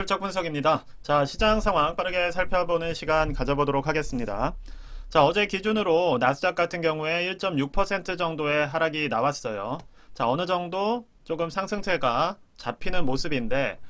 실적 분석입니다. 자, 시장 상황 빠르게 살펴보는 시간 가져보도록 하겠습니다. 자, 어제 기준으로 나스닥 같은 경우에 1.6% 정도의 하락이 나왔어요. 자, 어느 정도 조금 상승세가 잡히는 모습인데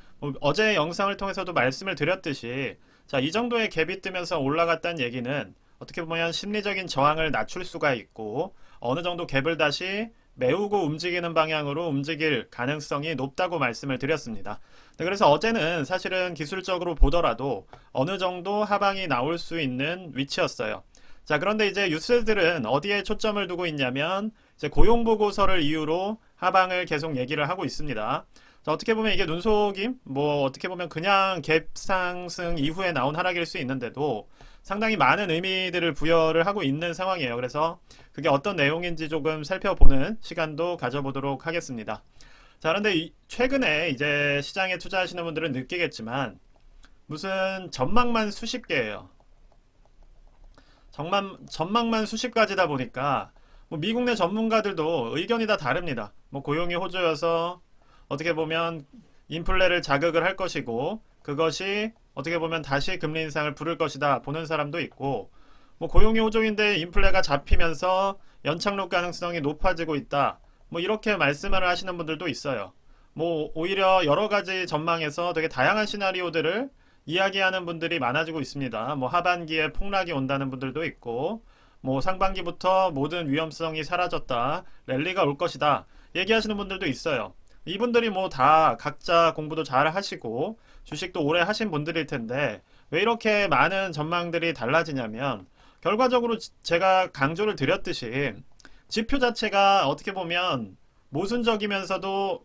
어제 영상을 통해서도 말씀을 드렸듯이 자, 이 정도의 갭이 뜨면서 올라갔다는 얘기는 어떻게 보면 심리적인 저항을 낮출 수가 있고 어느 정도 갭을 다시 메우고 움직이는 방향으로 움직일 가능성이 높다고 말씀을 드렸습니다. 네, 그래서 어제는 사실은 기술적으로 보더라도 어느 정도 하방이 나올 수 있는 위치였어요. 자, 그런데 이제 뉴스들은 어디에 초점을 두고 있냐면 이제 고용 보고서를 이유로 하방을 계속 얘기를 하고 있습니다. 자, 어떻게 보면 이게 눈속임, 어떻게 보면 그냥 갭 상승 이후에 나온 하락일 수 있는데도 상당히 많은 의미들을 부여를 하고 있는 상황이에요. 그래서 그게 어떤 내용인지 조금 살펴보는 시간도 가져보도록 하겠습니다. 자, 그런데 최근에 이제 시장에 투자하시는 분들은 느끼겠지만 무슨 전망만 수십 개예요. 전망만 수십 가지다 보니까 미국 내 전문가들도 의견이 다 다릅니다. 고용이 호조여서 어떻게 보면 인플레를 자극을 할 것이고 그것이 어떻게 보면 다시 금리 인상을 부를 것이다 보는 사람도 있고 고용이 호조인데 인플레가 잡히면서 연착륙 가능성이 높아지고 있다. 이렇게 말씀을 하시는 분들도 있어요. 오히려 여러 가지 전망에서 되게 다양한 시나리오들을 이야기하는 분들이 많아지고 있습니다. 하반기에 폭락이 온다는 분들도 있고, 상반기부터 모든 위험성이 사라졌다, 랠리가 올 것이다, 얘기하시는 분들도 있어요. 이분들이 다 각자 공부도 잘 하시고, 주식도 오래 하신 분들일 텐데, 왜 이렇게 많은 전망들이 달라지냐면, 결과적으로 제가 강조를 드렸듯이, 지표 자체가 어떻게 보면 모순적이면서도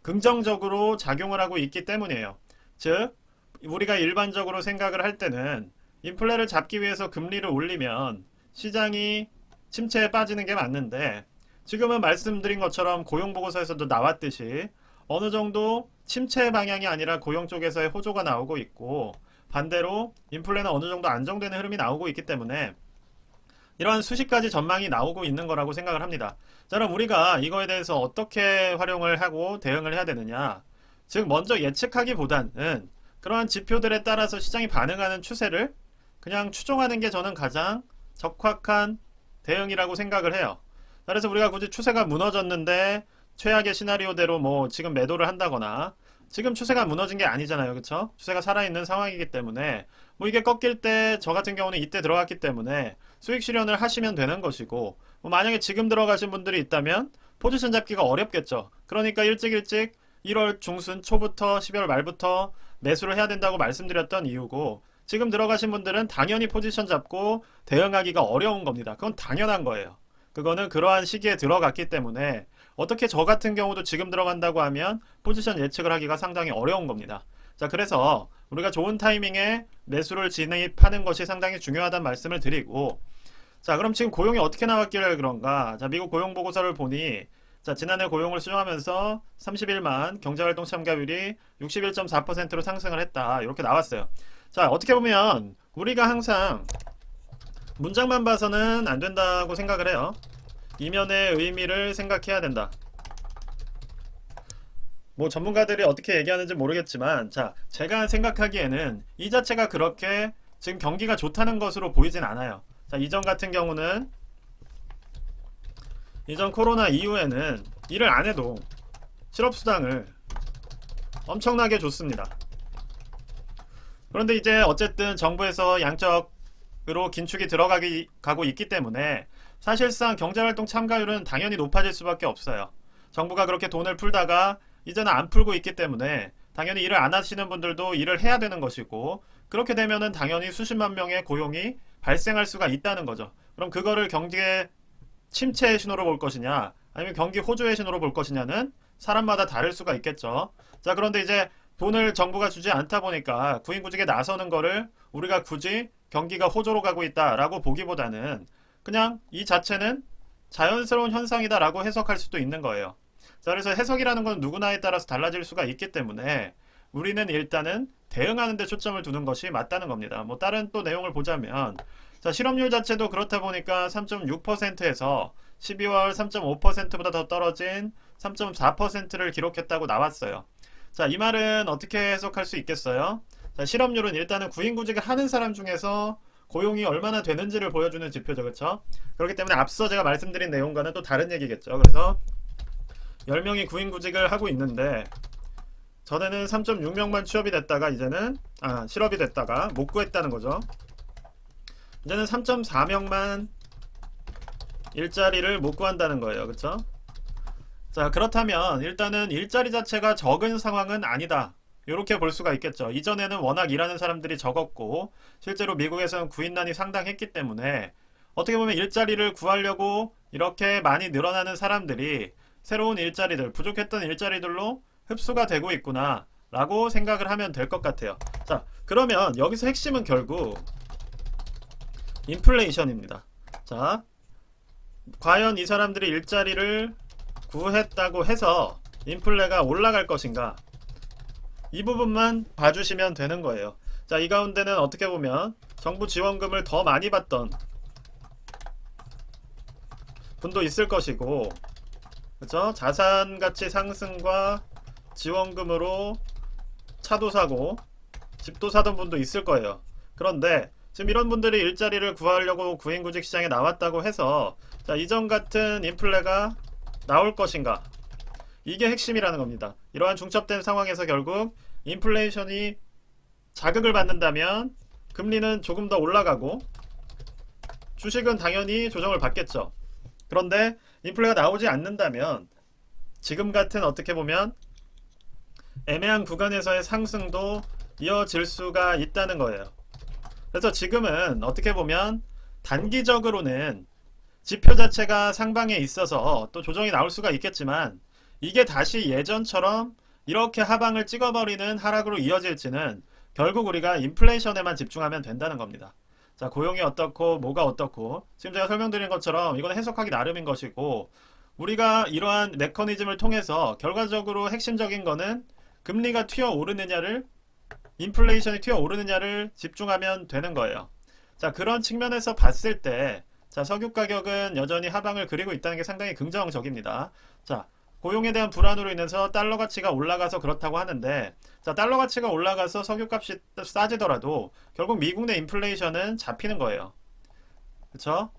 긍정적으로 작용을 하고 있기 때문이에요. 즉, 우리가 일반적으로 생각을 할 때는 인플레를 잡기 위해서 금리를 올리면 시장이 침체에 빠지는 게 맞는데 지금은 말씀드린 것처럼 고용보고서에서도 나왔듯이 어느 정도 침체 방향이 아니라 고용 쪽에서의 호조가 나오고 있고 반대로 인플레는 어느 정도 안정되는 흐름이 나오고 있기 때문에 이러한 수십 가지 전망이 나오고 있는 거라고 생각을 합니다. 자, 그럼 우리가 이거에 대해서 어떻게 활용을 하고 대응을 해야 되느냐? 즉, 먼저 예측하기보다는 그러한 지표들에 따라서 시장이 반응하는 추세를 그냥 추종하는 게 저는 가장 적확한 대응이라고 생각을 해요. 그래서 우리가 굳이 추세가 무너졌는데 최악의 시나리오대로 지금 매도를 한다거나 지금 추세가 무너진 게 아니잖아요. 그쵸? 추세가 살아있는 상황이기 때문에 이게 꺾일 때 저 같은 경우는 이때 들어갔기 때문에 수익 실현을 하시면 되는 것이고 만약에 지금 들어가신 분들이 있다면 포지션 잡기가 어렵겠죠. 그러니까 일찍 1월 중순 초부터 12월 말부터 매수를 해야 된다고 말씀드렸던 이유고 지금 들어가신 분들은 당연히 포지션 잡고 대응하기가 어려운 겁니다. 그건 당연한 거예요. 그거는 그러한 시기에 들어갔기 때문에 어떻게 저 같은 경우도 지금 들어간다고 하면 포지션 예측을 하기가 상당히 어려운 겁니다. 자, 그래서 우리가 좋은 타이밍에 매수를 진입하는 것이 상당히 중요하다는 말씀을 드리고 자, 그럼 지금 고용이 어떻게 나왔길래 그런가? 자, 미국 고용 보고서를 보니 자, 지난해 고용을 수정하면서 31만 경제활동 참가율이 61.4%로 상승을 했다. 이렇게 나왔어요. 자, 어떻게 보면 우리가 항상 문장만 봐서는 안 된다고 생각을 해요. 이면의 의미를 생각해야 된다. 전문가들이 어떻게 얘기하는지 모르겠지만 자, 제가 생각하기에는 이 자체가 그렇게 지금 경기가 좋다는 것으로 보이진 않아요. 자, 이전 같은 경우는 이전 코로나 이후에는 일을 안 해도 실업수당을 엄청나게 줬습니다. 그런데 이제 어쨌든 정부에서 양적으로 긴축이 가고 있기 때문에 사실상 경제활동 참가율은 당연히 높아질 수밖에 없어요. 정부가 그렇게 돈을 풀다가 이제는 안 풀고 있기 때문에 당연히 일을 안 하시는 분들도 일을 해야 되는 것이고 그렇게 되면은 당연히 수십만 명의 고용이 발생할 수가 있다는 거죠. 그럼 그거를 경기의 침체의 신호로 볼 것이냐 아니면 경기 호조의 신호로 볼 것이냐는 사람마다 다를 수가 있겠죠. 자, 그런데 이제 돈을 정부가 주지 않다 보니까 구인구직에 나서는 거를 우리가 굳이 경기가 호조로 가고 있다라고 보기보다는 그냥 이 자체는 자연스러운 현상이다라고 해석할 수도 있는 거예요. 자, 그래서 해석이라는 건 누구나에 따라서 달라질 수가 있기 때문에 우리는 일단은 대응하는 데 초점을 두는 것이 맞다는 겁니다. 다른 또 내용을 보자면 자, 실업률 자체도 그렇다 보니까 3.6%에서 12월 3.5%보다 더 떨어진 3.4%를 기록했다고 나왔어요. 자, 이 말은 어떻게 해석할 수 있겠어요? 자, 실업률은 일단은 구인구직을 하는 사람 중에서 고용이 얼마나 되는지를 보여주는 지표죠. 그렇죠? 그렇기 때문에 앞서 제가 말씀드린 내용과는 또 다른 얘기겠죠. 그래서 10명이 구인구직을 하고 있는데 전에는 3.6명만 취업이 됐다가 이제는 실업이 됐다가 못 구했다는 거죠. 이제는 3.4명만 일자리를 못 구한다는 거예요. 그렇죠? 자, 그렇다면 일단은 일자리 자체가 적은 상황은 아니다. 이렇게 볼 수가 있겠죠. 이전에는 워낙 일하는 사람들이 적었고 실제로 미국에서는 구인난이 상당했기 때문에 어떻게 보면 일자리를 구하려고 이렇게 많이 늘어나는 사람들이 새로운 일자리들, 부족했던 일자리들로 흡수가 되고 있구나 라고 생각을 하면 될 것 같아요. 자, 그러면 여기서 핵심은 결국 인플레이션입니다. 자, 과연 이 사람들이 일자리를 구했다고 해서 인플레가 올라갈 것인가, 이 부분만 봐주시면 되는 거예요. 자, 이 가운데는 어떻게 보면 정부 지원금을 더 많이 받던 분도 있을 것이고, 그쵸? 자산 가치 상승과 지원금으로 차도 사고 집도 사던 분도 있을 거예요. 그런데 지금 이런 분들이 일자리를 구하려고 구인구직 시장에 나왔다고 해서 자, 이전 같은 인플레가 나올 것인가, 이게 핵심이라는 겁니다. 이러한 중첩된 상황에서 결국 인플레이션이 자극을 받는다면 금리는 조금 더 올라가고 주식은 당연히 조정을 받겠죠. 그런데 인플레가 나오지 않는다면 지금 같은 어떻게 보면 애매한 구간에서의 상승도 이어질 수가 있다는 거예요. 그래서 지금은 어떻게 보면 단기적으로는 지표 자체가 상방에 있어서 또 조정이 나올 수가 있겠지만 이게 다시 예전처럼 이렇게 하방을 찍어버리는 하락으로 이어질지는 결국 우리가 인플레이션에만 집중하면 된다는 겁니다. 자, 고용이 어떻고 뭐가 어떻고 지금 제가 설명드린 것처럼 이건 해석하기 나름인 것이고, 우리가 이러한 메커니즘을 통해서 결과적으로 핵심적인 거는 금리가 튀어오르느냐를, 인플레이션이 튀어오르느냐를 집중하면 되는 거예요. 자, 그런 측면에서 봤을 때 자, 석유 가격은 여전히 하방을 그리고 있다는 게 상당히 긍정적입니다. 자, 고용에 대한 불안으로 인해서 달러 가치가 올라가서 그렇다고 하는데, 자, 달러 가치가 올라가서 석유값이 싸지더라도 결국 미국 내 인플레이션은 잡히는 거예요. 그쵸?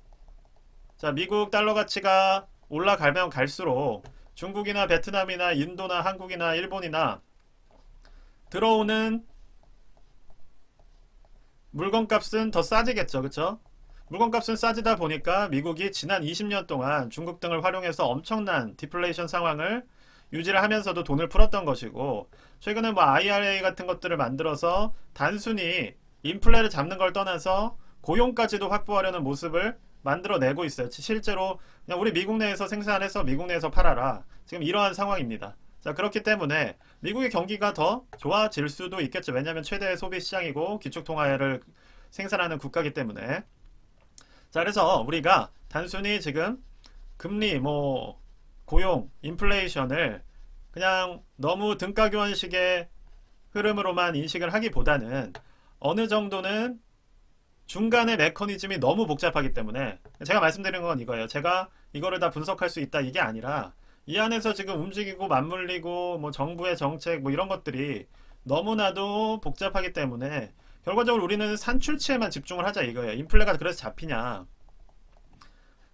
자, 미국 달러 가치가 올라가면 갈수록 중국이나 베트남이나 인도나 한국이나 일본이나 들어오는 물건값은 더 싸지겠죠. 그쵸? 물건값은 싸지다 보니까 미국이 지난 20년 동안 중국 등을 활용해서 엄청난 디플레이션 상황을 유지를 하면서도 돈을 풀었던 것이고, 최근에 뭐 IRA 같은 것들을 만들어서 단순히 인플레를 잡는 걸 떠나서 고용까지도 확보하려는 모습을 만들어내고 있어요. 실제로 그냥 우리 미국 내에서 생산해서 미국 내에서 팔아라, 지금 이러한 상황입니다. 자, 그렇기 때문에 미국의 경기가 더 좋아질 수도 있겠죠. 왜냐하면 최대의 소비 시장이고 기축통화를 생산하는 국가이기 때문에. 자, 그래서 우리가 단순히 지금 금리, 뭐 고용, 인플레이션을 그냥 너무 등가교환식의 흐름으로만 인식을 하기보다는 어느 정도는 중간의 메커니즘이 너무 복잡하기 때문에, 제가 말씀드린 건 이거예요. 제가 이거를 다 분석할 수 있다 이게 아니라 이 안에서 지금 움직이고 맞물리고 뭐 정부의 정책 뭐 이런 것들이 너무나도 복잡하기 때문에 결과적으로 우리는 산출치에만 집중을 하자 이거예요. 인플레가 그래서 잡히냐.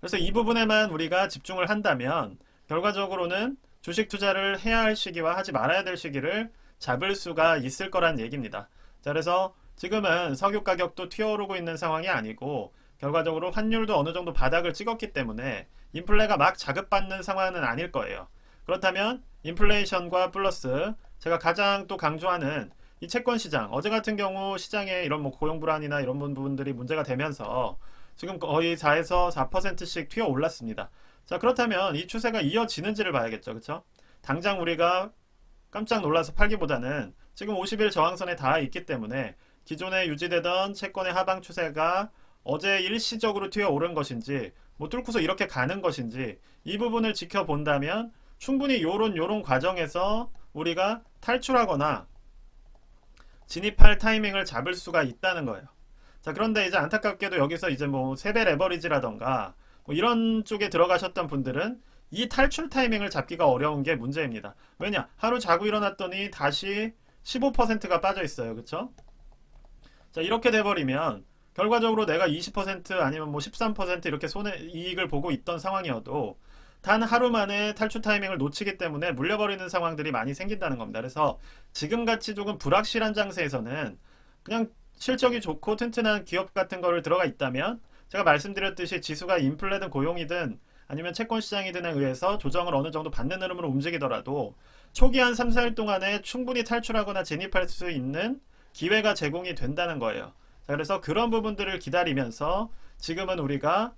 그래서 이 부분에만 우리가 집중을 한다면 결과적으로는 주식 투자를 해야 할 시기와 하지 말아야 될 시기를 잡을 수가 있을 거란 얘기입니다. 자, 그래서 지금은 석유 가격도 튀어오르고 있는 상황이 아니고 결과적으로 환율도 어느 정도 바닥을 찍었기 때문에 인플레가 막 자극받는 상황은 아닐 거예요. 그렇다면 인플레이션과 플러스 제가 가장 또 강조하는 이 채권 시장, 어제 같은 경우 시장에 이런 뭐 고용 불안이나 이런 부분들이 문제가 되면서 지금 거의 4에서 4%씩 튀어 올랐습니다. 자, 그렇다면 이 추세가 이어지는지를 봐야겠죠. 그쵸? 당장 우리가 깜짝 놀라서 팔기보다는 지금 50일 저항선에 닿아 있기 때문에 기존에 유지되던 채권의 하방 추세가 어제 일시적으로 튀어 오른 것인지 뭐 뚫고서 이렇게 가는 것인지 이 부분을 지켜본다면 충분히 요런 과정에서 우리가 탈출하거나 진입할 타이밍을 잡을 수가 있다는 거예요. 자, 그런데 이제 안타깝게도 여기서 이제 뭐 세배 레버리지라던가 뭐 이런 쪽에 들어가셨던 분들은 이 탈출 타이밍을 잡기가 어려운 게 문제입니다. 왜냐? 하루 자고 일어났더니 다시 15%가 빠져 있어요. 그쵸? 자, 이렇게 돼버리면 결과적으로 내가 20% 아니면 뭐 13% 이렇게 이익을 보고 있던 상황이어도 단 하루 만에 탈출 타이밍을 놓치기 때문에 물려버리는 상황들이 많이 생긴다는 겁니다. 그래서 지금같이 조금 불확실한 장세에서는 그냥 실적이 좋고 튼튼한 기업 같은 거를 들어가 있다면, 제가 말씀드렸듯이 지수가 인플레든 고용이든 아니면 채권 시장이든에 의해서 조정을 어느 정도 받는 흐름으로 움직이더라도 초기 한 3, 4일 동안에 충분히 탈출하거나 진입할 수 있는 기회가 제공이 된다는 거예요. 자, 그래서 그런 부분들을 기다리면서 지금은 우리가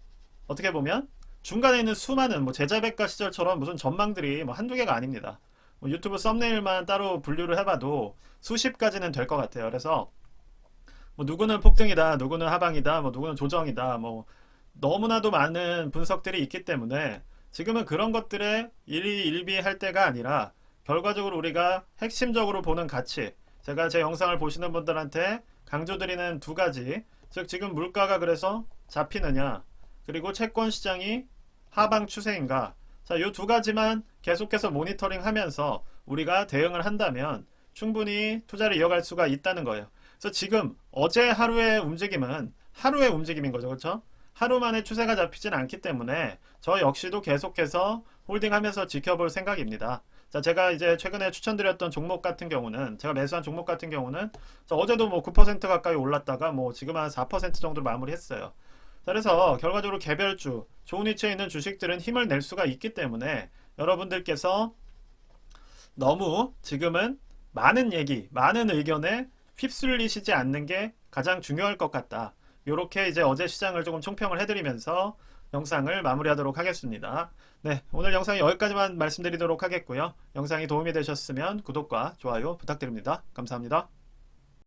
어떻게 보면 중간에 있는 수많은 뭐 제자백과 시절처럼 무슨 전망들이 뭐 한두 개가 아닙니다. 뭐 유튜브 썸네일만 따로 분류를 해봐도 수십 가지는 될 것 같아요. 그래서 뭐 누구는 폭등이다, 누구는 하방이다, 뭐 누구는 조정이다, 뭐 너무나도 많은 분석들이 있기 때문에 지금은 그런 것들에 일희일비할 때가 아니라 결과적으로 우리가 핵심적으로 보는 가치, 제가 제 영상을 보시는 분들한테 강조드리는 두 가지, 즉 지금 물가가 그래서 잡히느냐, 그리고 채권 시장이 하방 추세인가, 자, 이 두 가지만 계속해서 모니터링 하면서 우리가 대응을 한다면 충분히 투자를 이어갈 수가 있다는 거예요. 그래서 지금 어제 하루의 움직임은 하루의 움직임인 거죠. 그렇죠? 하루 만에 추세가 잡히진 않기 때문에 저 역시도 계속해서 홀딩하면서 지켜볼 생각입니다. 자, 제가 이제 최근에 추천드렸던 종목 같은 경우는, 제가 매수한 종목 같은 경우는 어제도 뭐 9% 가까이 올랐다가 뭐 지금 한 4% 정도로 마무리했어요. 자, 그래서 결과적으로 개별주, 좋은 위치에 있는 주식들은 힘을 낼 수가 있기 때문에 여러분들께서 너무 지금은 많은 얘기, 많은 의견에 휩쓸리시지 않는 게 가장 중요할 것 같다. 이렇게 이제 어제 시장을 조금 총평을 해드리면서 영상을 마무리하도록 하겠습니다. 네, 오늘 영상이 여기까지만 말씀드리도록 하겠고요. 영상이 도움이 되셨으면 구독과 좋아요 부탁드립니다. 감사합니다.